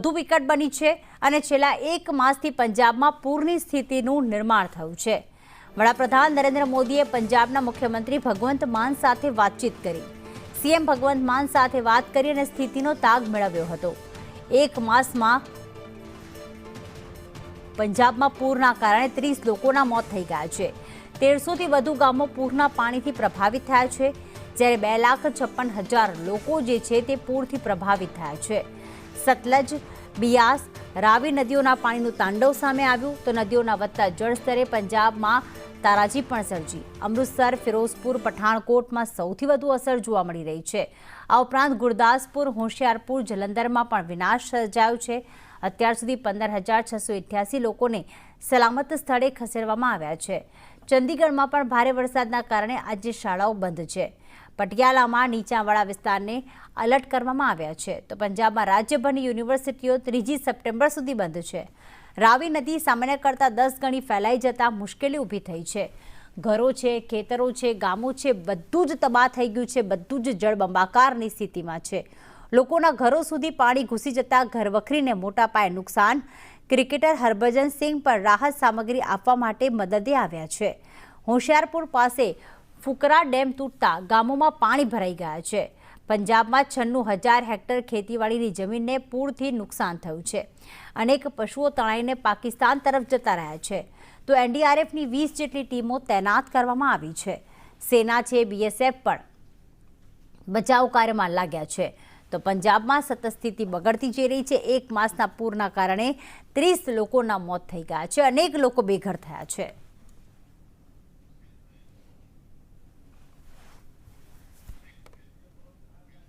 વધુ વિકટ બની છે અને છેલ્લા 1 માસથી પંજાબમાં પૂરની સ્થિતિનું નિર્માણ થયું છે। વડાપ્રધાન નરેન્દ્ર મોદીએ પંજાબના મુખ્યમંત્રી ભગવંત માન સાથે વાતચીત કરી। સીએમ ભગવંત માન સાથે વાત કરી અને સ્થિતિનો તાગ મેળવ્યો હતો। 1 માસમાં પંજાબમાં પૂરના કારણે 30 લોકોના મોત થઈ ગયા છે। 1300થી વધુ ગામો પૂરના પાણીથી પ્રભાવિત થયા છે, જ્યારે 2,56,000 લોકો જે છે તે પૂરથી પ્રભાવિત થયા છે। સતલજ, બિયાસ, રાવી નદીઓના પાણીનું તાંડવ સામે આવ્યું તો નદીઓના વધતા જળસ્તરે પંજાબમાં તારાજી પણ સર્જી। અમૃતસર, ફિરોઝપુર, પઠાણકોટમાં સૌથી વધુ અસર જોવા મળી રહી છે। આ ઉપરાંત ગુરદાસપુર, હોશિયારપુર, જલંધરમાં પણ વિનાશ સર્જાયો છે। અત્યાર સુધી 15,688 લોકોને સલામત સ્થળે ખસેડવામાં આવ્યા છે। ચંદીગઢમાં પણ ભારે વરસાદના કારણે આજે શાળાઓ બંધ છે। પટિયાલામાં નીચાણવાળા વિસ્તારને એલર્ટ કરવામાં આવ્યા છે, તો પંજાબમાં રાજ્યભરની યુનિવર્સિટીઓ 3 સપ્ટેમ્બર સુધી બંધ છે। રાવી નદી સામાન્ય કરતાં 10 ગણી ફેલાઈ જતા મુશ્કેલી ઊભી થઈ છે। ઘરો છે, ખેતરો છે, ગામો છે, બધું જ તબાહ થઈ ગયું છે। બધું જ જળબંબાકારની સ્થિતિમાં છે। લોકોના ઘરો સુધી પાણી ઘૂસી જતા ઘરવખરીને મોટા પાયે નુકસાન। ક્રિકેટર હરભજન સિંહ પણ રાહત સામગ્રી આપવા માટે મદદે આવ્યા છે। હોશિયારપુર પાસે ફુકરા ડેમ તૂટતા ગામોમાં પાણી ભરાઈ ગયા છે। પંજાબમાં 96,000 હેક્ટર ખેતીવાડીની જમીનને પૂરથી નુકસાન થયું છે। અનેક પશુઓ તણાઈને પાકિસ્તાન તરફ જતા રહ્યા છે, તો એનડીઆરએફની 20 જેટલી ટીમો તૈનાત કરવામાં આવી છે। સેના છે, બીએસએફ પણ બચાવ કાર્યમાં લાગ્યા છે। તો પંજાબમાં સતત સ્થિતિ બગડતી જઈ રહી છે। 1 માસના પૂરના કારણે 30 લોકોના મોત થઈ ગયા છે, અનેક લોકો બેઘર થયા છે।